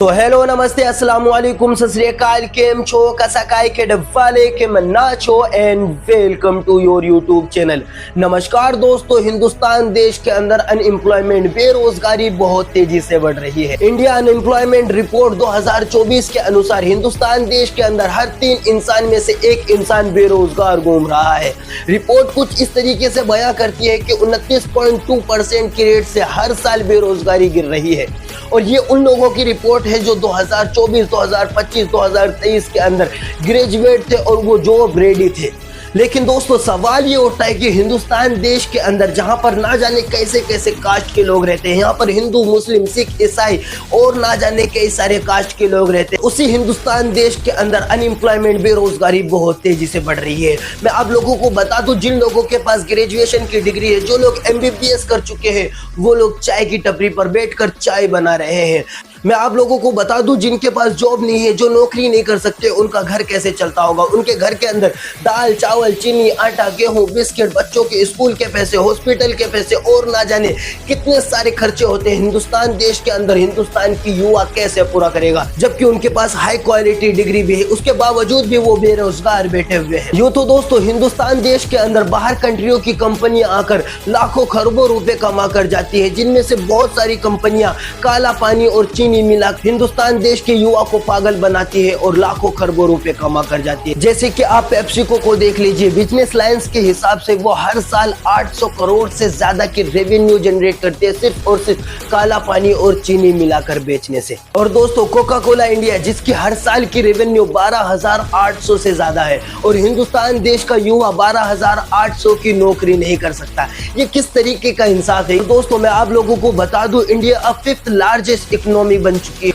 तो हेलो नमस्ते अस्सलाम वालेकुम सत श्री अकाल केम छो कसाकाई के डब्बाले के मन्ना छो and welcome to your YouTube channel. नमस्कार दोस्तों, हिंदुस्तान देश के अंदर अनएम्प्लॉयमेंट बेरोजगारी बहुत तेजी से बढ़ रही है। इंडिया अनएम्प्लॉयमेंट रिपोर्ट 2024 के अनुसार हिंदुस्तान देश के अंदर हर 3 इंसान में से 1 इंसान बेरोजगार घूम रहा है। रिपोर्ट कुछ इस तरीके से बयां करती है कि 29.2% की रेट से हर साल बेरोजगारी गिर रही है और ये उन लोगों की रिपोर्ट है जो 2024, 2025, 2023 के अंदर ग्रेजुएट थे और वो जॉब रेडी थे। लेकिन दोस्तों सवाल ये उठता है कि हिंदुस्तान देश के अंदर जहां पर ना जाने कैसे कैसे कास्ट के लोग रहते हैं, यहाँ पर हिंदू, मुस्लिम, सिख, ईसाई और ना जाने कई सारे कास्ट के लोग रहते हैं, उसी हिंदुस्तान देश के अंदर अनएम्प्लॉयमेंट बेरोजगारी बहुत तेजी से बढ़ रही है। मैं आप लोगों को बता दूं, जिन लोगों के पास ग्रेजुएशन की डिग्री है, जो लोग MBBS कर चुके हैं, वो लोग चाय की टपरी पर बैठकर चाय बना रहे हैं। मैं आप लोगों को बता दूं, जिनके पास जॉब नहीं है, जो नौकरी नहीं कर सकते, उनका घर कैसे चलता होगा। उनके घर के अंदर दाल, चावल, चीनी, आटा, गेहूं, बिस्किट, बच्चों के स्कूल के पैसे, हॉस्पिटल के पैसे और ना जाने कितने सारे खर्चे होते हैं। हिंदुस्तान देश के अंदर हिंदुस्तान की युवा कैसे पूरा करेगा, जबकि उनके पास हाई क्वालिटी डिग्री भी है, उसके बावजूद भी वो बेरोजगार बैठे हुए हैं। यूं तो दोस्तों हिंदुस्तान देश के अंदर बाहर कंट्रियों की कंपनियां आकर लाखों खरबों रुपए कमा कर जाती है, जिनमें से बहुत सारी कंपनियां काला पानी और मिला हिंदुस्तान देश के युवा को पागल बनाती है और लाखों खरबों रुपए कमा कर जाती है। जैसे कि आप पेप्सिको को देख लीजिए, बिजनेस लाइंस के हिसाब से वो हर साल 800 करोड़ से ज्यादा की रेवेन्यू जनरेट करती है, सिर्फ और सिर्फ काला पानी और चीनी मिलाकर बेचने से। और दोस्तों कोका कोला इंडिया, जिसकी हर साल की रेवेन्यू 12,800 से ज्यादा है, और हिंदुस्तान देश का युवा 12,800 की नौकरी नहीं कर सकता। ये किस तरीके का इंसाफ है। दोस्तों मैं आप लोगों को बता दूं, इंडिया अब 5th लार्जेस्ट इकोनॉमी बन चुकी है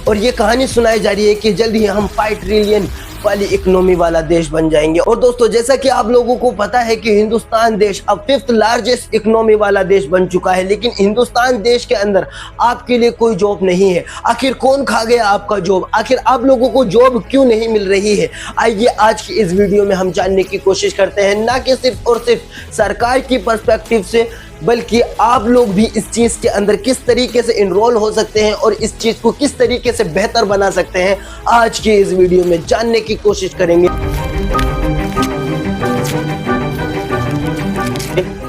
और ये कहानी सुनाई जा रही है कि जल्द ही हम 5 ट्रिलियन वाली इकोनॉमी वाला देश बन जाएंगे। और दोस्तों जैसा कि आप लोगों को पता है कि हिंदुस्तान देश अब 5th लार्जेस्ट इकोनॉमी वाला देश बन चुका है, लेकिन हिंदुस्तान देश के अंदर आपके लिए कोई जॉब नहीं है। आखिर कौन खा गया आपका जॉब? आखिर आप लोगों को जॉब क्यों नहीं मिल रही है? आइए आज की इस वीडियो में हम जानने की कोशिश करते हैं, ना कि सिर्फ और सिर्फ सरकार की पर्सपेक्टिव से, बल्कि आप लोग भी इस चीज के अंदर किस तरीके से इनरोल हो सकते हैं और इस चीज को किस तरीके से बेहतर बना सकते हैं, आज की इस वीडियो में जानने की कोशिश करेंगे।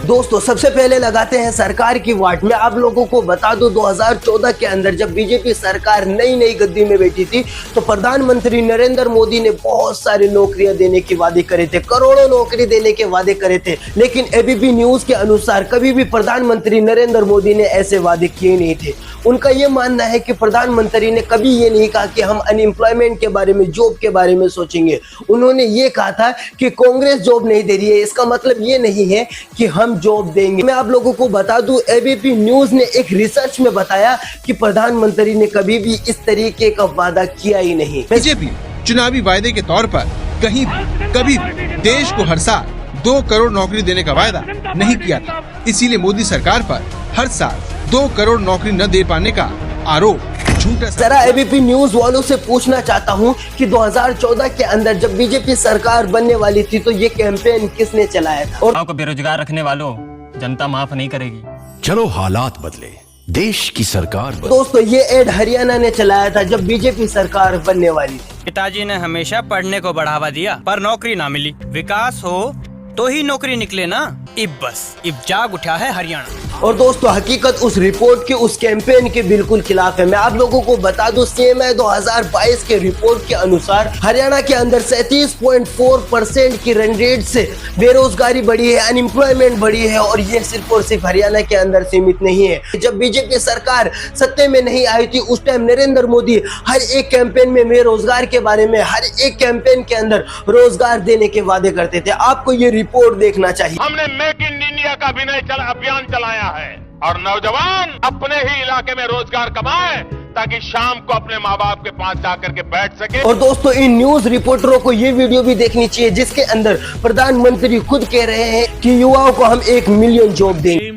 दोस्तों सबसे पहले लगाते हैं सरकार की वाट। मैं आप लोगों को बता दूं, 2014 के अंदर जब बीजेपी सरकार नई गद्दी में बैठी थी, तो प्रधानमंत्री नरेंद्र मोदी ने बहुत सारी नौकरियां देने के वादे करे थे, करोड़ों नौकरी देने के वादे करे थे। लेकिन ABP न्यूज के अनुसार कभी भी प्रधानमंत्री नरेंद्र मोदी ने ऐसे वादे किए नहीं थे। उनका यह मानना है कि प्रधानमंत्री ने कभी ये नहीं कहा कि हम अनएम्प्लॉयमेंट के बारे में, जॉब के बारे में सोचेंगे। उन्होंने ये कहा था कि कांग्रेस जॉब नहीं दे रही है, इसका मतलब ये नहीं है कि हम जॉब देंगे। मैं आप लोगों को बता दूं, ABP न्यूज ने एक रिसर्च में बताया कि प्रधानमंत्री ने कभी भी इस तरीके का वादा किया ही नहीं। बीजेपी चुनावी वायदे के तौर पर कहीं भी कभी भी देश को हर साल 2 करोड़ नौकरी देने का वायदा नहीं किया था। इसीलिए मोदी सरकार पर हर साल 2 करोड़ नौकरी न दे पाने का आरोप झूठा। जरा ABP न्यूज वालों से पूछना चाहता हूं कि 2014 के अंदर जब बीजेपी सरकार बनने वाली थी, तो ये कैंपेन किसने चलाया था? और आपको बेरोजगार रखने वालों, जनता माफ नहीं करेगी। चलो हालात बदले, देश की सरकार बदले। दोस्तों ये एड हरियाणा ने चलाया था जब बीजेपी सरकार बनने वाली थी। पिताजी ने हमेशा पढ़ने को बढ़ावा दिया, पर नौकरी ना मिली। विकास हो तो ही नौकरी निकले ना। इब जाग उठा है हरियाणा। और दोस्तों हकीकत उस रिपोर्ट के, उस कैंपेन के बिल्कुल खिलाफ है। मैं आप लोगों को बता दूं, CMI 2022 के रिपोर्ट के अनुसार हरियाणा के अंदर 37.4% की रन रेट से बेरोजगारी बढ़ी है, अनएम्प्लॉयमेंट बढ़ी है। और ये सिर्फ और सिर्फ हरियाणा के अंदर सीमित नहीं है। जब बीजेपी सरकार सत्ते में नहीं आई थी, उस टाइम नरेंद्र मोदी हर एक कैंपेन में बेरोजगार के बारे में, हर एक कैंपेन के अंदर रोजगार देने के वादे करते थे। आपको ये रिपोर्ट देखना चाहिए। हमने मेक इन इंडिया का अभियान चलाया है और नौजवान अपने ही इलाके में रोजगार कमाएं ताकि शाम को अपने माँ बाप के पास जाकर के बैठ सके। और दोस्तों इन न्यूज रिपोर्टरों को ये वीडियो भी देखनी चाहिए जिसके अंदर प्रधानमंत्री खुद कह रहे हैं कि युवाओं को हम 1 मिलियन जॉब देंगे।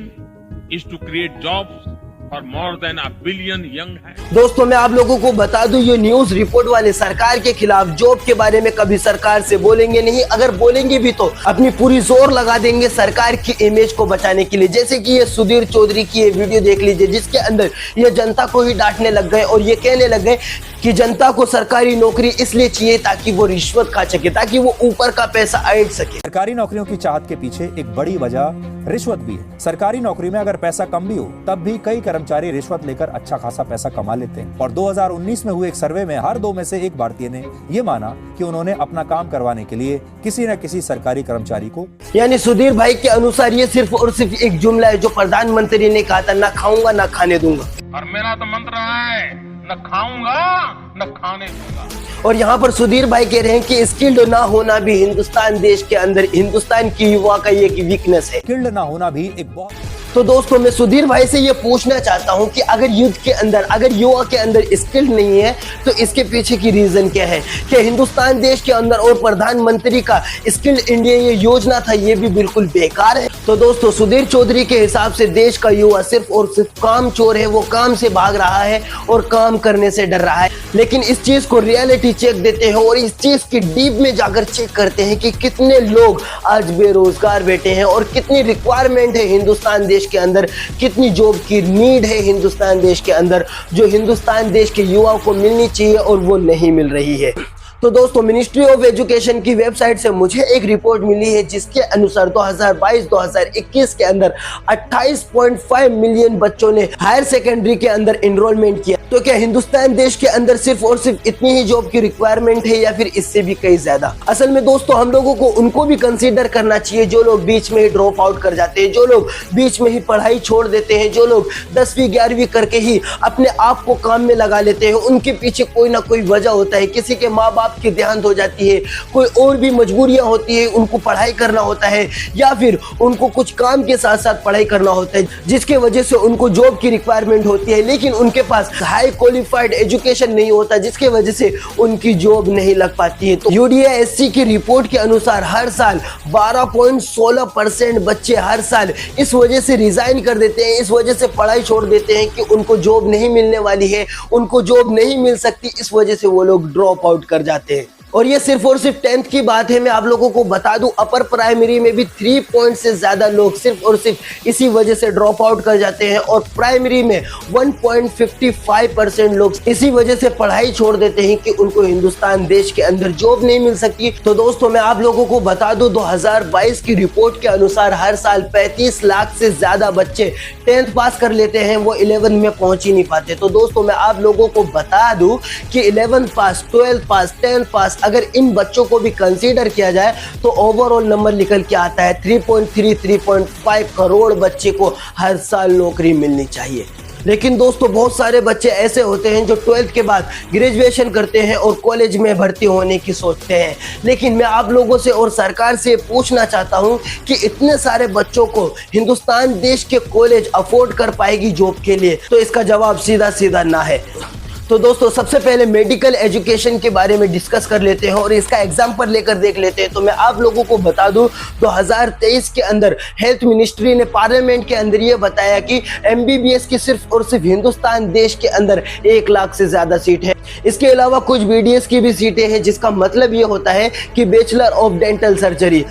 is to create jobs और more than a billion young है। दोस्तों मैं आप लोगों को बता दूं, ये न्यूज रिपोर्ट वाले सरकार के खिलाफ जॉब के बारे में कभी सरकार से बोलेंगे नहीं। अगर बोलेंगे भी तो अपनी पूरी जोर लगा देंगे सरकार की इमेज को बचाने के लिए। जैसे कि ये सुधीर चौधरी की ये वीडियो देख लीजिए, जिसके अंदर ये जनता को ही डांटने लग गए और ये कहने लग गए कि जनता को सरकारी नौकरी इसलिए चाहिए ताकि वो रिश्वत खा सके, ताकि वो ऊपर का पैसा ऐंठ सके। सरकारी नौकरियों की चाहत के पीछे एक बड़ी वजह रिश्वत भी है। सरकारी नौकरी में अगर पैसा कम भी हो तब भी कई कर्मचारी रिश्वत लेकर अच्छा खासा पैसा कमा लेते हैं। और 2019 में हुए एक सर्वे में हर 2 में से 1 भारतीय ने ये माना कि उन्होंने अपना काम करवाने के लिए किसी न किसी सरकारी कर्मचारी को, यानी सुधीर भाई के अनुसार ये सिर्फ और सिर्फ एक जुमला है जो प्रधानमंत्री ने कहा था, ना खाऊंगा ना खाने दूंगा। और मेरा तो मंत्र है, न खाऊंगा न खाने दूंगा। और यहाँ पर सुधीर भाई कह रहे हैं कि स्किल्ड ना होना भी हिंदुस्तान देश के अंदर हिंदुस्तान की युवा का ये वीकनेस है। स्किल्ड ना होना भी एक बहुत। तो दोस्तों मैं सुधीर भाई से ये पूछना चाहता हूँ कि अगर युद्ध के अंदर, अगर युवा के अंदर स्किल्ड नहीं है तो इसके पीछे की रीजन क्या है? क्या हिंदुस्तान देश के अंदर और प्रधानमंत्री का स्किल्ड इंडिया ये योजना था ये भी बिल्कुल बेकार है? तो दोस्तों सुधीर चौधरी के हिसाब से देश का युवा सिर्फ और सिर्फ काम चोर है, वो काम से भाग रहा है और काम करने से डर रहा है। लेकिन इस चीज को रियलिटी चेक देते हैं और इस चीज की डीप में जाकर चेक करते हैं कि कितने लोग आज बेरोजगार बैठे हैं और कितनी रिक्वायरमेंट है हिंदुस्तान देश के अंदर, कितनी जॉब की नीड है हिंदुस्तान देश के अंदर जो हिंदुस्तान देश के युवाओं को मिलनी चाहिए और वो नहीं मिल रही है। तो दोस्तों मिनिस्ट्री ऑफ एजुकेशन की वेबसाइट से मुझे एक रिपोर्ट मिली है जिसके अनुसार 2022-2021 के अंदर 28.5 मिलियन बच्चों ने हायर सेकेंडरी के अंदर एनरोलमेंट किया। तो क्या हिंदुस्तान देश के अंदर सिर्फ और सिर्फ इतनी ही जॉब की रिक्वायरमेंट है या फिर इससे भी कई ज्यादा? असल में दोस्तों हम लोगों को उनको भी कंसीडर करना चाहिए जो लोग बीच में ही ड्रॉप आउट कर जाते हैं, जो लोग बीच में ही पढ़ाई छोड़ देते हैं, जो लोग 10वीं 11वीं करके ही अपने आप को काम में लगा लेते हैं। उनके पीछे कोई ना कोई वजह होता है, किसी के माँ बाप की देहांत हो जाती है, कोई और भी मजबूरियां होती है, उनको पढ़ाई करना होता है या फिर उनको कुछ काम के साथ साथ पढ़ाई करना होता है जिसके वजह से उनको जॉब की रिक्वायरमेंट होती है, लेकिन उनके पास हाई क्वालिफाइड एजुकेशन नहीं होता जिसके वजह से उनकी जॉब नहीं लग पाती है। तो यूडीएससी की रिपोर्ट के अनुसार हर साल 12.16% बच्चे हर साल इस वजह से रिजाइन कर देते हैं, इस वजह से पढ़ाई छोड़ देते हैं कि उनको जॉब नहीं मिलने वाली है, उनको जॉब नहीं मिल सकती, इस वजह से वो लोग ड्रॉप आउट कर जाते हैं। और ये सिर्फ और सिर्फ 10th की बात है। मैं आप लोगों को बता दूं अपर प्राइमरी में भी 3 पॉइंट से ज्यादा लोग सिर्फ और सिर्फ इसी वजह से ड्रॉप आउट कर जाते हैं और प्राइमरी में 1.55% लोग इसी वजह से पढ़ाई छोड़ देते हैं कि उनको हिंदुस्तान देश के अंदर जॉब नहीं मिल सकती। तो दोस्तों मैं आप लोगों को बता दूं 2022 की रिपोर्ट के अनुसार हर साल 35 लाख से ज्यादा बच्चे 10th पास कर लेते हैं, वो 11 में पहुंच ही नहीं पाते। तो दोस्तों मैं आप लोगों को बता दूं कि 11th पास, 12th पास, 10th पास अगर इन बच्चों को भी कंसीडर किया जाए तो ओवरऑल नंबर निकल के आता है 3.5 करोड़ बच्चे को हर साल नौकरी मिलनी चाहिए। लेकिन दोस्तों बहुत सारे बच्चे ऐसे होते हैं जो 12th के बाद ग्रेजुएशन करते हैं और कॉलेज में भर्ती होने की सोचते हैं। लेकिन मैं आप लोगों से और सरकार से पूछना चाहता हूं कि इतने सारे बच्चों को हिंदुस्तान देश के कॉलेज अफोर्ड कर पाएगी जॉब के लिए? तो इसका जवाब सीधा सीधा ना है। तो दोस्तों सबसे पहले मेडिकल एजुकेशन के बारे में डिस्कस कर लेते हैं और इसका एग्जांपल लेकर देख लेते हैं। तो मैं आप लोगों को बता दूं 2023 के अंदर हेल्थ मिनिस्ट्री ने पार्लियामेंट के अंदर ये बताया कि एमबीबीएस की सिर्फ और सिर्फ हिंदुस्तान देश के अंदर 1 लाख से ज्यादा सीट है। इसके अलावा कुछ बीडीएस की भी सीटें हैं जिसका मतलब ये होता है कि बैचलर ऑफ डेंटल सर्जरी।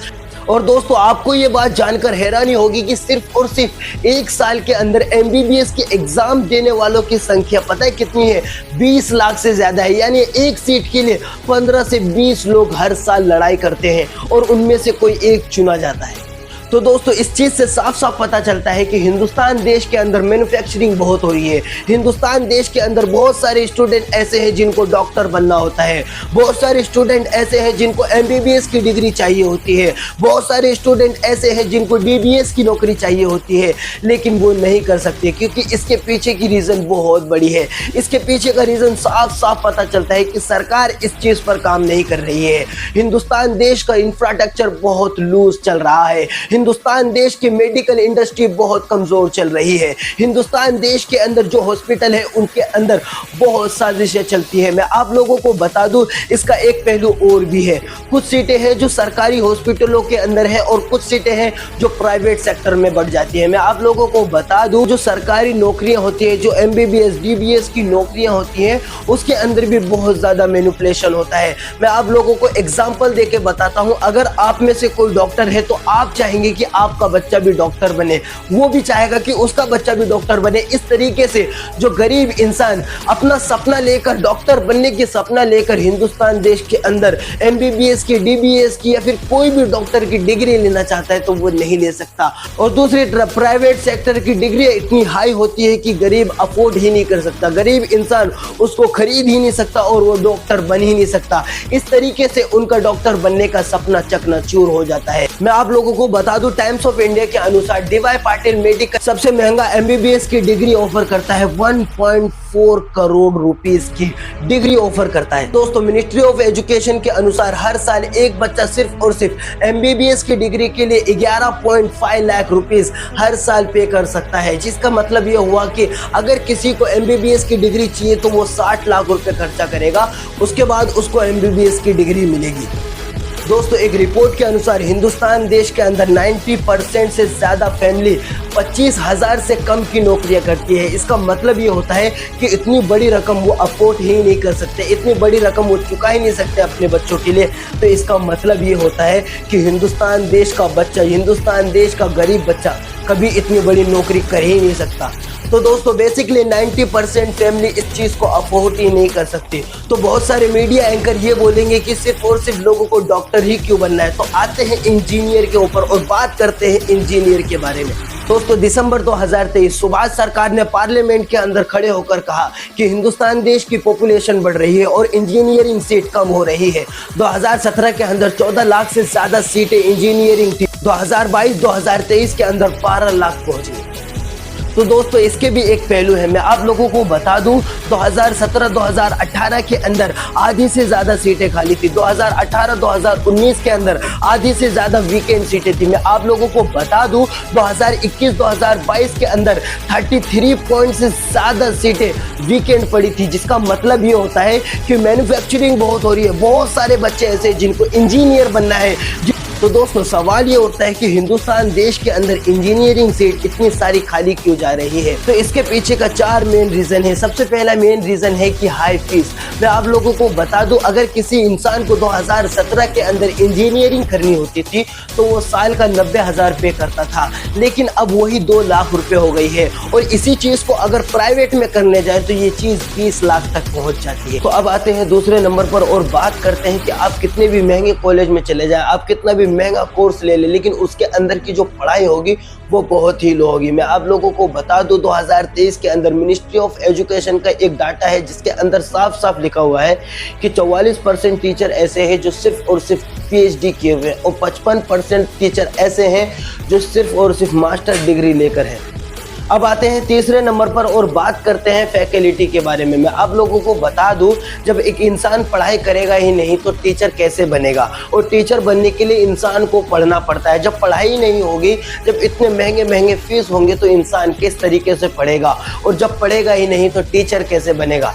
और दोस्तों आपको ये बात जानकर हैरानी होगी कि सिर्फ और सिर्फ 1 साल के अंदर एमबीबीएस के एग्जाम देने वालों की संख्या पता है कितनी है? 20 लाख से ज्यादा है। यानी एक सीट के लिए 15 से 20 लोग हर साल लड़ाई करते हैं और उनमें से कोई एक चुना जाता है। तो दोस्तों इस चीज से साफ साफ पता चलता है कि हिंदुस्तान देश के अंदर मैन्युफैक्चरिंग बहुत हो रही है। हिंदुस्तान देश के अंदर बहुत सारे स्टूडेंट ऐसे हैं जिनको डॉक्टर बनना होता है, बहुत सारे स्टूडेंट ऐसे हैं जिनको एमबीबीएस की डिग्री चाहिए होती है, बहुत सारे स्टूडेंट ऐसे हैं जिनको डीबीएस की नौकरी चाहिए होती है, लेकिन वो नहीं कर सकते क्योंकि इसके पीछे की रीजन बहुत बड़ी है। इसके पीछे का रीजन साफ साफ पता चलता है कि सरकार इस चीज पर काम नहीं कर रही है। हिंदुस्तान देश का इंफ्रास्ट्रक्चर बहुत लूज चल रहा है। हिंदुस्तान देश की मेडिकल इंडस्ट्री बहुत कमजोर चल रही है। हिंदुस्तान देश के अंदर जो हॉस्पिटल है उनके अंदर बहुत साजिशें चलती है। मैं आप लोगों को बता दूं, इसका एक पहलू और भी है। कुछ सीटें हैं जो सरकारी हॉस्पिटलों के अंदर है और कुछ सीटें हैं जो प्राइवेट सेक्टर में बढ़ जाती है। मैं आप लोगों को बता दूं, जो सरकारी नौकरियां होती है, जो MBBS DBS की नौकरियां होती हैं, उसके अंदर भी बहुत ज्यादा मैनिपुलेशन होता है। मैं आप लोगों को एग्जांपल देके बताता हूं। अगर आप में से कोई डॉक्टर है तो आप चाहेंगे कि आपका बच्चा भी डॉक्टर बने, वो भी चाहेगा कि उसका बच्चा भी डॉक्टर बने। इस तरीके से जो गरीब इंसान अपना सपना लेकर, डॉक्टर बनने की सपना लेकर हिंदुस्तान देश के अंदर MBBS की, DBS की या फिर कोई भी डॉक्टर की डिग्री लेना चाहता है तो वो नहीं ले सकता। और दूसरी तरफ प्राइवेट सेक्टर की डिग्री इतनी हाई होती है कि गरीब अफोर्ड ही नहीं कर सकता, गरीब इंसान उसको खरीद ही नहीं सकता और वो डॉक्टर बन ही नहीं सकता। इस तरीके से उनका डॉक्टर बनने का सपना चकनाचूर हो जाता है। मैं आप लोगों को बता दूं, टाइम्स ऑफ इंडिया के अनुसार DY पाटिल मेडिकल सबसे महंगा MBBS की डिग्री ऑफर करता है। 1.4 करोड़ रुपीस की डिग्री ऑफर करता है। दोस्तों, मिनिस्ट्री ऑफ एजुकेशन के अनुसार हर साल एक बच्चा सिर्फ और सिर्फ MBBS की डिग्री के लिए 11.5 लाख रुपीस हर साल पे कर सकता है, जिसका मतलब ये हुआ कि अगर किसी को MBBS की डिग्री चाहिए तो वो 60 लाख रुपए खर्चा करेगा, उसके बाद उसको MBBS की डिग्री मिलेगी। दोस्तों, एक रिपोर्ट के अनुसार हिंदुस्तान देश के अंदर 90% से ज्यादा फैमिली 25,000 से कम की नौकरियां करती है। इसका मतलब ये होता है कि इतनी बड़ी रकम वो अफोर्ड ही नहीं कर सकते, इतनी बड़ी रकम वो चुका ही नहीं सकते अपने बच्चों के लिए। तो इसका मतलब ये होता है कि हिंदुस्तान देश का बच्चा, हिंदुस्तान देश का गरीब बच्चा कभी इतनी बड़ी नौकरी कर ही नहीं सकता। तो दोस्तों, बेसिकली 90% फैमिली इस चीज को अफोर्ड ही नहीं कर सकती। तो बहुत सारे मीडिया एंकर ये बोलेंगे कि सिर्फ और सिर्फ लोगों को डॉक्टर ही क्यों बनना है। तो आते हैं इंजीनियर के ऊपर और बात करते हैं इंजीनियर के बारे में। दोस्तों, दिसंबर 2023 सुभाष सरकार ने पार्लियामेंट के अंदर खड़े होकर कहा कि हिंदुस्तान देश की पॉपुलेशन बढ़ रही है और इंजीनियरिंग सीट कम हो रही है। 2017 के अंदर 14 लाख से ज्यादा सीटें इंजीनियरिंग थी, 2022-2023 के अंदर 12 लाख पहुंची। तो दोस्तों, इसके भी एक पहलू है। मैं आप लोगों को बता दूं, 2017-2018 के अंदर आधी से ज्यादा सीटें खाली थी। 2018-2019 के अंदर आधी से ज्यादा वीकेंड सीटें थी। मैं आप लोगों को बता दूं, 2021-2022 के अंदर 33 पॉइंट से ज्यादा सीटें वीकेंड पड़ी थी, जिसका मतलब ये होता है कि मैन्युफैक्चरिंग बहुत हो रही है। बहुत सारे बच्चे ऐसे जिनको इंजीनियर बनना है। तो दोस्तों, सवाल ये उठता है कि हिंदुस्तान देश के अंदर इंजीनियरिंग सीट इतनी सारी खाली क्यों जा रही है। तो इसके पीछे का 4 मेन रीजन है। सबसे पहला मेन रीजन है कि हाई फीस। मैं आप लोगों को बता दूं, अगर किसी इंसान को 2017 के अंदर इंजीनियरिंग करनी होती थी तो वो साल का 90,000 पे करता था, लेकिन अब वही 2 लाख रुपए हो गई है। और इसी चीज को अगर प्राइवेट में करने जाए तो ये चीज 20 लाख तक पहुंच जाती है। तो अब आते हैं दूसरे नंबर पर और बात करते हैं कि आप कितने भी महंगे कॉलेज में चले जाए, आप कितना भी महंगा कोर्स ले ले, लेकिन उसके अंदर की जो पढ़ाई होगी वो बहुत ही लो होगी। मैं आप लोगों को बता दूं, 2023 के अंदर मिनिस्ट्री ऑफ एजुकेशन का एक डाटा है जिसके अंदर साफ साफ लिखा हुआ है कि 44% टीचर ऐसे हैं जो सिर्फ और सिर्फ PhD किए हुए हैं और 55% टीचर ऐसे हैं जो सिर्फ और सिर्फ मास्टर डिग्री लेकर हैं। अब आते हैं तीसरे नंबर पर और बात करते हैं फैकल्टी के बारे में। मैं आप लोगों को बता दूं, जब एक इंसान पढ़ाई करेगा ही नहीं तो टीचर कैसे बनेगा। और टीचर बनने के लिए इंसान को पढ़ना पड़ता है। जब पढ़ाई नहीं होगी, जब इतने महंगे महंगे फीस होंगे तो इंसान किस तरीके से पढ़ेगा, और जब पढ़ेगा ही नहीं तो टीचर कैसे बनेगा।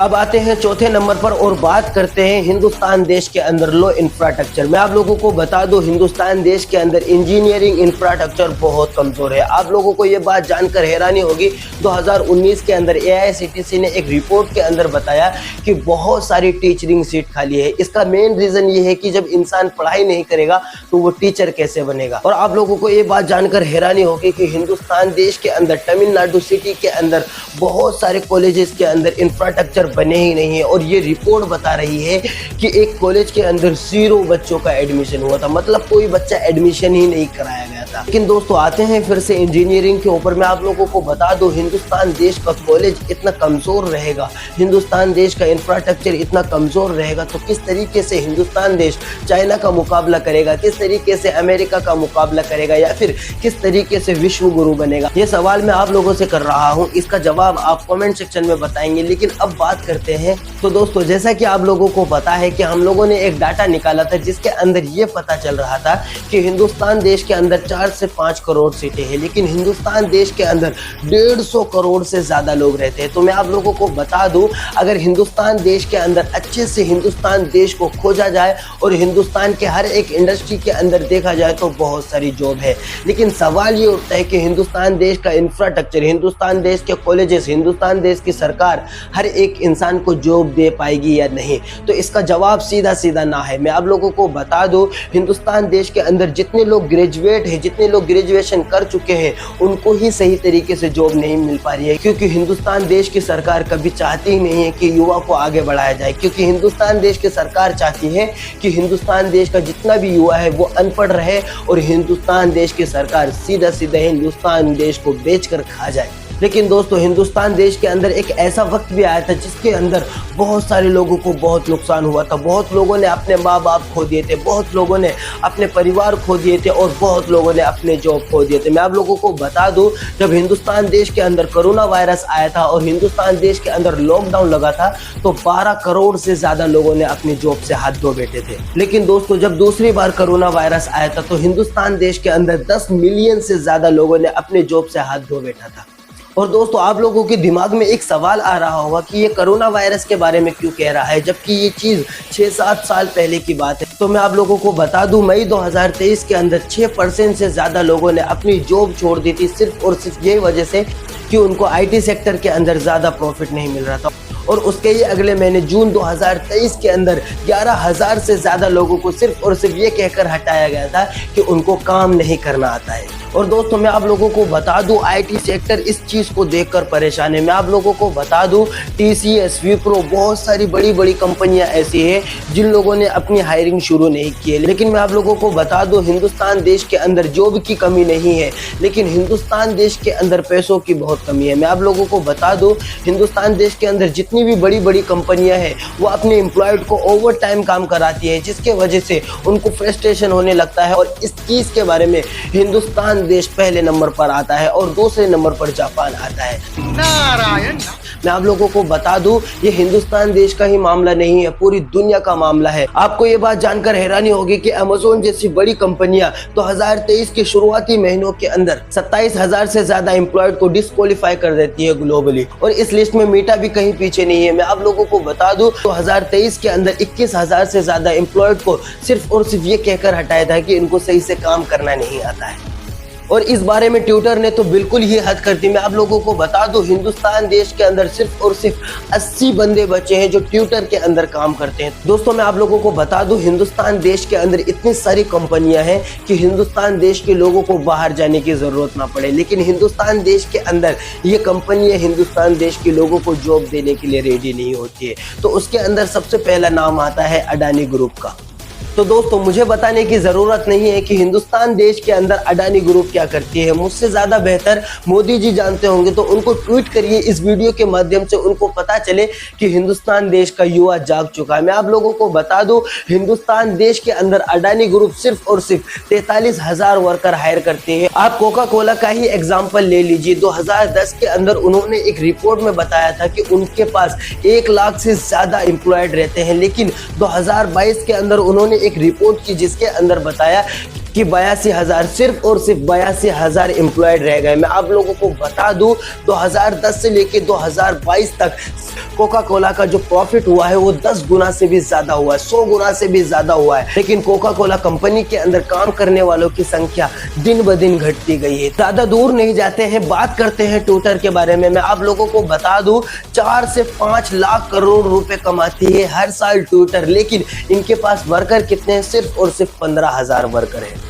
अब आते हैं चौथे नंबर पर और बात करते हैं हिंदुस्तान देश के अंदर लो इंफ्रास्ट्रक्चर। मैं आप लोगों को बता दूं, हिंदुस्तान देश के अंदर इंजीनियरिंग इंफ्रास्ट्रक्चर बहुत कमजोर है। आप लोगों को ये बात जानकर हैरानी होगी, 2019 के अंदर AICTC ने एक रिपोर्ट के अंदर बताया कि बहुत सारी टीचरिंग सीट खाली है। इसका मेन रीजन ये है कि जब इंसान पढ़ाई नहीं करेगा तो वो टीचर कैसे बनेगा। और आप लोगों को ये बात जानकर हैरानी होगी कि हिंदुस्तान देश के अंदर तमिलनाडु सिटी के अंदर बहुत सारे कॉलेजेस के अंदर इंफ्रास्ट्रक्चर बने ही नहीं है। और ये रिपोर्ट बता रही है कि एक कॉलेज के अंदर 0 बच्चों का एडमिशन हुआ था, मतलब कोई बच्चा एडमिशन ही नहीं कराया गया था। था। लेकिन दोस्तों आते हैं फिर से इंजीनियरिंग के ऊपर। मैं आप लोगों को बता दूं, हिंदुस्तान देश का कॉलेज इतना कमजोर रहेगा, हिंदुस्तान देश का इंफ्रास्ट्रक्चर इतना कमजोर रहेगा, तो किस तरीके से हिंदुस्तान देश चाइना का मुकाबला करेगा, किस तरीके से अमेरिका का मुकाबला करेगा, या फिर किस तरीके से विश्व गुरु बनेगा? ये सवाल मैं आप लोगों से कर रहा हूँ, इसका जवाब आप कमेंट सेक्शन में बताएंगे। लेकिन अब बात करते हैं। तो दोस्तों जैसा कि आप लोगों को पता है कि हम लोगों ने एक डाटा निकाला था जिसके अंदर ये पता चल रहा था कि हिंदुस्तान देश के अंदर 4 से 5 करोड़ सीटें हैं, लेकिन हिंदुस्तान देश के अंदर 150 करोड़ से ज्यादा लोग रहते हैं। तो मैं आप लोगों को बता दूं, अगर हिंदुस्तान देश के अंदर अच्छे से हिंदुस्तान देश को खोजा जाए और हिंदुस्तान के हर एक इंडस्ट्री के अंदर देखा जाए तो बहुत सारी जॉब है। लेकिन सवाल ये उठता है कि हिंदुस्तान देश का इंफ्रास्ट्रक्चर, हिंदुस्तान देश के कॉलेजेस, हिंदुस्तान देश की सरकार हर एक इंसान को जॉब दे पाएगी या नहीं? तो इसका जवाब सीधा सीधा ना है। मैं आप लोगों को बता दूं, हिंदुस्तान देश के अंदर जितने लोग ग्रेजुएट हैं, जितने लोग ग्रेजुएशन कर चुके हैं, उनको ही सही तरीके से जॉब नहीं मिल पा रही है, क्योंकि हिंदुस्तान देश की सरकार कभी चाहती ही नहीं है कि युवा को आगे बढ़ाया जाए। क्योंकि हिंदुस्तान देश की सरकार चाहती है कि हिंदुस्तान देश का जितना भी युवा है वो अनपढ़ रहे और हिंदुस्तान देश की सरकार सीधा सीधा हिंदुस्तान देश को बेचकर खा जाए। लेकिन दोस्तों हिंदुस्तान देश के अंदर एक ऐसा वक्त भी आया था जिसके अंदर बहुत सारे लोगों को बहुत नुकसान हुआ था। बहुत लोगों ने अपने माँ बाप खो दिए थे, बहुत लोगों ने अपने परिवार खो दिए थे और बहुत लोगों ने अपने जॉब खो दिए थे। मैं आप लोगों को बता दूं, जब हिंदुस्तान देश के अंदर कोरोना वायरस आया था और हिंदुस्तान देश के अंदर लॉकडाउन लगा था तो 12 करोड़ से ज्यादा लोगों ने अपनी जॉब से हाथ धो बैठे थे। लेकिन दोस्तों जब दूसरी बार कोरोना वायरस आया था तो हिंदुस्तान देश के अंदर 10 मिलियन से ज्यादा लोगों ने अपने जॉब से हाथ धो बैठा था। और दोस्तों आप लोगों के दिमाग में एक सवाल आ रहा होगा कि ये कोरोना वायरस के बारे में क्यों कह रहा है, जबकि ये चीज़ 6-7 साल पहले की बात है। तो मैं आप लोगों को बता दूं, मई 2023 के अंदर 6% से ज़्यादा लोगों ने अपनी जॉब छोड़ दी थी, सिर्फ और सिर्फ यही वजह से कि उनको आईटी सेक्टर के अंदर ज़्यादा प्रॉफिट नहीं मिल रहा था। और उसके ही अगले महीने जून 2023 के अंदर 11,000 से ज़्यादा लोगों को सिर्फ और सिर्फ ये कहकर हटाया गया था कि उनको काम नहीं करना आता है। और दोस्तों मैं आप लोगों को बता दूं, आईटी सेक्टर इस चीज़ को देखकर परेशान है। मैं आप लोगों को बता दूं, टीसीएस, विप्रो, बहुत सारी बड़ी बड़ी कंपनियां ऐसी हैं जिन लोगों ने अपनी हायरिंग शुरू नहीं की है। लेकिन मैं आप लोगों को बता दूं, हिंदुस्तान देश के अंदर जॉब की कमी नहीं है, लेकिन हिंदुस्तान देश के अंदर पैसों की बहुत कमी है। मैं आप लोगों को बता दूं, हिंदुस्तान देश के अंदर जितनी भी बड़ी बड़ी कंपनियां हैं वो अपने एम्प्लॉयड को ओवर टाइम काम कराती है, जिसके वजह से उनको फ्रस्ट्रेशन होने लगता है। और इस चीज़ के बारे में हिंदुस्तान देश पहले नंबर पर आता है और दूसरे नंबर पर जापान आता है। नारायण। मैं आप लोगों को बता दूं, ये हिंदुस्तान देश का ही मामला नहीं है, पूरी दुनिया का मामला है। आपको ये बात जानकर हैरानी होगी कि अमेज़न जैसी बड़ी कंपनियां 2023 के शुरुआती महीनों के अंदर 27,000 से ज्यादा एम्प्लॉयड को डिस्क्वालीफाई कर देती है ग्लोबली, और इस लिस्ट में मीटा भी कहीं पीछे नहीं है। मैं आप लोगों को बता दूं, 2023 के अंदर 21,000 से ज्यादा एम्प्लॉयड को सिर्फ और सिर्फ ये कहकर हटाया था कि इनको सही से काम करना नहीं आता है। और इस बारे में ट्विटर ने तो बिल्कुल ही हद कर दी। मैं आप लोगों को बता दूं, हिंदुस्तान देश के अंदर सिर्फ और सिर्फ 80 बंदे बचे हैं जो ट्विटर के अंदर काम करते हैं। दोस्तों मैं आप लोगों को बता दूं, हिंदुस्तान देश के अंदर इतनी सारी कंपनियां हैं कि हिंदुस्तान देश के लोगों को बाहर जाने की जरूरत ना पड़े, लेकिन हिंदुस्तान देश के अंदर ये कंपनियां हिंदुस्तान देश के लोगों को जॉब देने के लिए रेडी नहीं होती है। तो उसके अंदर सबसे पहला नाम आता है अडानी ग्रुप का। तो दोस्तों मुझे बताने की ज़रूरत नहीं है कि हिंदुस्तान देश के अंदर अडानी ग्रुप क्या करती है, मुझसे ज़्यादा बेहतर मोदी जी जानते होंगे। तो उनको ट्वीट करिए इस वीडियो के माध्यम से, उनको पता चले कि हिंदुस्तान देश का युवा जाग चुका है। मैं आप लोगों को बता दूं, हिंदुस्तान देश के अंदर अडानी ग्रुप सिर्फ और सिर्फ 43,000 वर्कर हायर करते हैं। आप कोका कोला का ही एग्जाम्पल ले लीजिए। 2010 के अंदर उन्होंने एक रिपोर्ट में बताया था कि उनके पास 1 लाख से ज़्यादा एम्प्लॉयड रहते हैं, लेकिन 2022 के अंदर उन्होंने एक रिपोर्ट की जिसके अंदर बताया कि 82,000, सिर्फ और सिर्फ 82,000 एम्प्लॉयड रह गए। मैं आप लोगों को बता दूं, 2010 से लेके 2022 तक कोका कोला का जो प्रॉफिट हुआ है वो 10 गुना से भी ज्यादा हुआ है, 100 गुना से भी ज्यादा हुआ है। लेकिन कोका कोला कंपनी के अंदर काम करने वालों की संख्या दिन ब दिन घटती गई है। ज्यादा दूर नहीं जाते हैं, बात करते हैं ट्विटर के बारे में। मैं आप लोगों को बता दूं, 4 से 5 लाख करोड़ रुपए कमाती है हर साल ट्विटर, लेकिन इनके पास वर्कर कितने हैं? सिर्फ और सिर्फ 15,000 वर्कर है।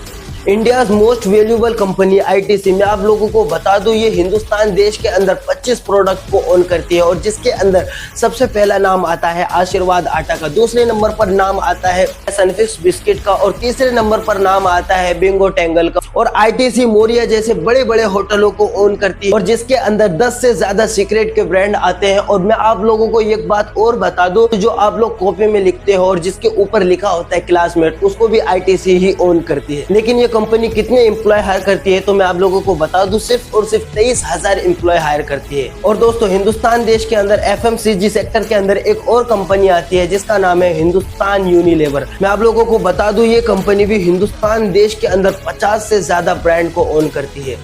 India's most valuable company ITC, मैं आप लोगों को बता दूं, ये हिंदुस्तान देश के अंदर 25 प्रोडक्ट को ओन करती है, और जिसके अंदर सबसे पहला नाम आता है आशीर्वाद आटा का, दूसरे नंबर पर नाम आता है सनफिक्स बिस्किट का, और तीसरे नंबर पर नाम आता है बिंगो टेंगल का, और ITC मोरिया जैसे बड़े बड़े होटलों को ओन करती है और जिसके अंदर 10 से ज्यादा सीक्रेट के ब्रांड आते हैं। और मैं आप लोगों को एक बात और बता दूं, जो आप लोग कॉपी में लिखते हो और जिसके ऊपर लिखा होता है क्लासमेट, उसको भी ITC ही ओन करती है। लेकिन ये कंपनी कितने एम्प्लॉय हायर करती है तो मैं आप लोगों को बता दूं, सिर्फ और सिर्फ 23,000 एम्प्लॉय हायर करती है। और दोस्तों, हिंदुस्तान देश के अंदर FMCG सेक्टर के अंदर एक और कंपनी आती है जिसका नाम है हिंदुस्तान यूनिलीवर। मैं आप लोगों को बता दूं, ये कंपनी भी हिंदुस्तान देश के अंदर 50 से ज्यादा ब्रांड को ओन करती है,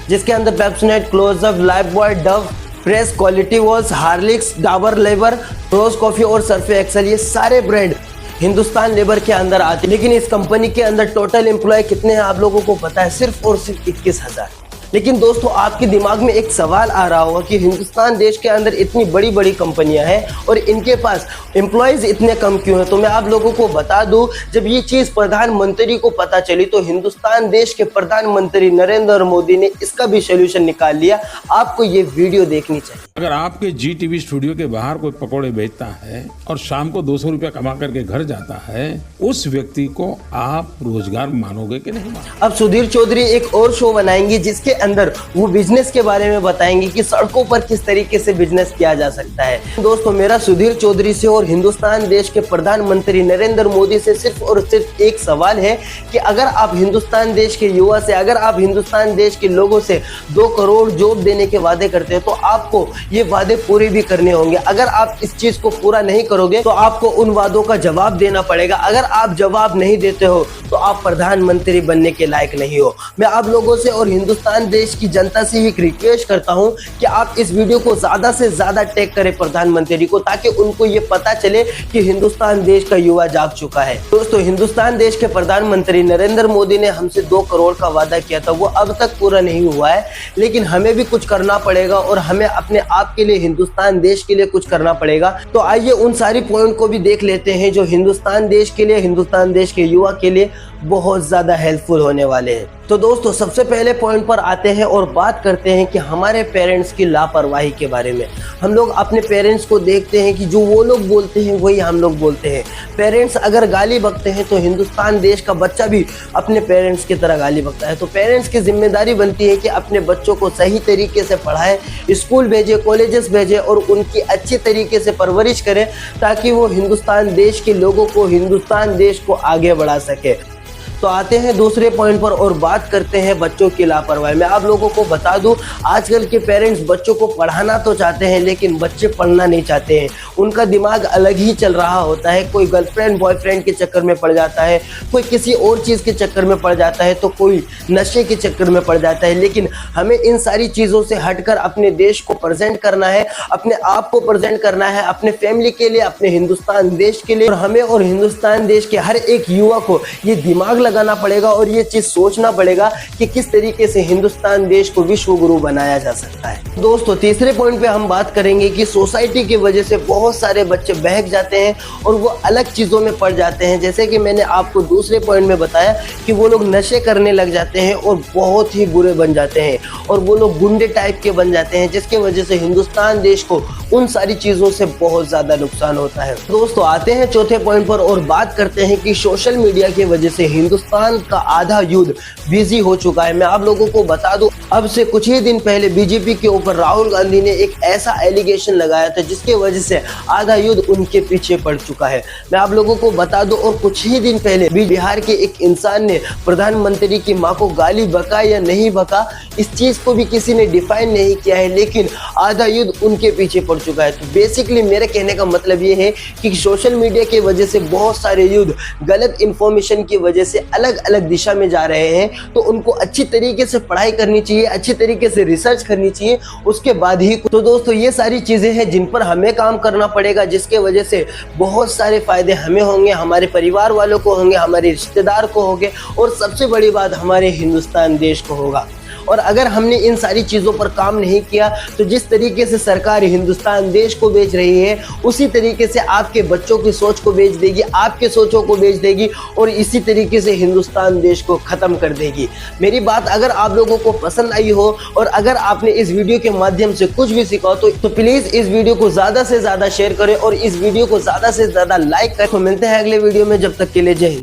जिसके अंदर Pepsodent, Closeup, Lifebuoy, Dove, Pears, Kwality Wall's, Horlicks, Dabur लेबर, रोज कॉफी और सर्फे एक्सेल, ये सारे ब्रांड हिंदुस्तान लेबर के अंदर आते हैं। लेकिन इस कंपनी के अंदर टोटल एम्प्लॉय कितने हैं आप लोगों को पता है? सिर्फ और सिर्फ 21,000। लेकिन दोस्तों, आपके दिमाग में एक सवाल आ रहा होगा कि हिंदुस्तान देश के अंदर इतनी बड़ी बड़ी कंपनियां हैं और इनके पास एम्प्लॉयज इतने कम क्यों हैं? तो मैं आप लोगों को बता दूं, जब ये चीज प्रधानमंत्री को पता चली तो हिंदुस्तान देश के प्रधानमंत्री नरेंद्र मोदी ने इसका भी सोल्यूशन निकाल लिया। आपको ये वीडियो देखनी चाहिए। अगर आपके GTV स्टूडियो के बाहर कोई पकौड़े बेचता है और शाम को 200 रुपया कमा करके घर जाता है, उस व्यक्ति को आप रोजगार मानोगे कि नहीं मानोगे? अब सुधीर चौधरी एक और शो बनाएंगे जिसके अंदर वो बिजनेस के बारे में बताएंगे कि सड़कों पर किस तरीके से बिजनेस किया जा सकता है। दोस्तों, मेरा सुधीर चौधरी से और हिंदुस्तान देश के प्रधानमंत्री नरेंद्र मोदी से सिर्फ और सिर्फ एक सवाल है कि अगर आप हिंदुस्तान देश के युवा से, अगर आप हिंदुस्तान देश के लोगों से 2 करोड़ जॉब देने के वादे करते हैं तो आपको ये वादे पूरे भी करने होंगे। अगर आप इस चीज को पूरा नहीं करोगे तो आपको उन वादों का जवाब देना पड़ेगा। अगर आप जवाब नहीं देते हो तो आप प्रधानमंत्री बनने के लायक नहीं हो। मैं आप लोगों से और हिंदुस्तान देश की जनता से एक रिक्वेस्ट करता हूं कि आप इस वीडियो को ज्यादा से ज्यादा टैग करें प्रधानमंत्री को, ताकि उनको ये पता चले कि हिंदुस्तान देश का युवा जाग चुका है। दोस्तों, हिंदुस्तान देश के प्रधानमंत्री नरेंद्र मोदी ने हमसे 2 करोड़ का वादा किया था, वो अब तक पूरा नहीं हुआ है। लेकिन हमें भी कुछ करना पड़ेगा और हमें अपने आप के लिए, हिंदुस्तान देश के लिए कुछ करना पड़ेगा। तो आइए उन सारी पॉइंट को भी देख लेते हैं जो हिंदुस्तान देश के लिए, हिंदुस्तान देश के युवा के लिए बहुत ज्यादा हेल्पफुल होने वाले हैं। तो दोस्तों, सबसे पहले पॉइंट पर आते हैं और बात करते हैं कि हमारे पेरेंट्स की लापरवाही के बारे में। हम लोग अपने पेरेंट्स को देखते हैं कि जो वो लोग बोलते हैं वही हम लोग बोलते हैं। पेरेंट्स अगर गाली बकते हैं तो हिंदुस्तान देश का बच्चा भी अपने पेरेंट्स की तरह गाली बकता है। तो पेरेंट्स की जिम्मेदारी बनती है कि अपने बच्चों को सही तरीके से पढ़ाएं, स्कूल भेजें, कॉलेजेस भेजें और उनकी अच्छी तरीके से परवरिश करें, ताकि वो हिंदुस्तान देश के लोगों को, हिंदुस्तान देश को आगे बढ़ा सके। तो आते हैं दूसरे पॉइंट पर और बात करते हैं बच्चों की लापरवाही। मैं आप लोगों को बता दूं, आजकल के पेरेंट्स बच्चों को पढ़ाना तो चाहते हैं लेकिन बच्चे पढ़ना नहीं चाहते हैं। उनका दिमाग अलग ही चल रहा होता है। कोई गर्लफ्रेंड बॉयफ्रेंड के चक्कर में पड़ जाता है, कोई किसी और चीज़ के चक्कर में पड़ जाता है, तो कोई नशे के चक्कर में पड़ जाता है। लेकिन हमें इन सारी चीज़ों से हटकर अपने देश को प्रेजेंट करना है, अपने आप को प्रेजेंट करना है, अपने फैमिली के लिए, अपने हिंदुस्तान देश के लिए। और हमें और हिंदुस्तान देश के हर एक युवा को ये दिमाग लगाना पड़ेगा और ये चीज सोचना पड़ेगा कि किस तरीके से हिंदुस्तान देश को विश्व गुरु बनाया जा सकता है। दोस्तों, तीसरे पॉइंट पे हम बात करेंगे कि सोसाइटी की वजह से बहुत सारे बच्चे बहक जाते हैं और वो अलग चीजों में पड़ जाते हैं। जैसे कि मैंने आपको दूसरे पॉइंट में बताया कि वो लोग नशे करने लग जाते हैं और बहुत ही बुरे बन जाते हैं और वो लोग गुंडे टाइप के बन जाते हैं, जिसकी वजह से हिंदुस्तान देश को उन सारी चीजों से बहुत ज्यादा नुकसान होता है। दोस्तों, आते हैं चौथे पॉइंट पर और बात करते हैं कि सोशल मीडिया की वजह से हिंदुस्तान का आधा युद्ध बिजी हो चुका है। मैं आप लोगों को बता दूं, अब से कुछ ही दिन पहले बीजेपी के ऊपर राहुल गांधी ने एक ऐसा एलिगेशन लगाया था जिसके वजह से आधा युद्ध उनके पीछे पड़ चुका है। मैं आप लोगों को बता दूं, और कुछ ही दिन पहले बिहार के एक इंसान ने प्रधानमंत्री की मां को गाली बका या नहीं बका, इस चीज को भी किसी ने डिफाइन नहीं किया है, लेकिन आधा युद्ध उनके पीछे पड़ चुका है। तो बेसिकली मेरे कहने का मतलब ये है कि सोशल मीडिया की वजह से बहुत सारे युद्ध गलत इंफॉर्मेशन की वजह से अलग अलग दिशा में जा रहे हैं। तो उनको अच्छी तरीके से पढ़ाई करनी चाहिए, अच्छी तरीके से रिसर्च करनी चाहिए, उसके बाद ही। तो दोस्तों, ये सारी चीजें हैं जिन पर हमें काम करना पड़ेगा, जिसके वजह से बहुत सारे फायदे हमें होंगे, हमारे परिवार वालों को होंगे, हमारे रिश्तेदार को होंगे और सबसे बड़ी बात हमारे हिंदुस्तान देश को होगा। और अगर हमने इन सारी चीज़ों पर काम नहीं किया तो जिस तरीके से सरकार हिंदुस्तान देश को बेच रही है, उसी तरीके से आपके बच्चों की सोच को बेच देगी, आपके सोचों को बेच देगी और इसी तरीके से हिंदुस्तान देश को ख़त्म कर देगी। मेरी बात अगर आप लोगों को पसंद आई हो और अगर आपने इस वीडियो के माध्यम से कुछ भी सीखा तो प्लीज़ इस वीडियो को ज़्यादा से ज़्यादा शेयर करें और इस वीडियो को ज़्यादा से ज़्यादा लाइक करें। तो मिलते हैं अगले वीडियो में, जब तक के लिए जय हिंद।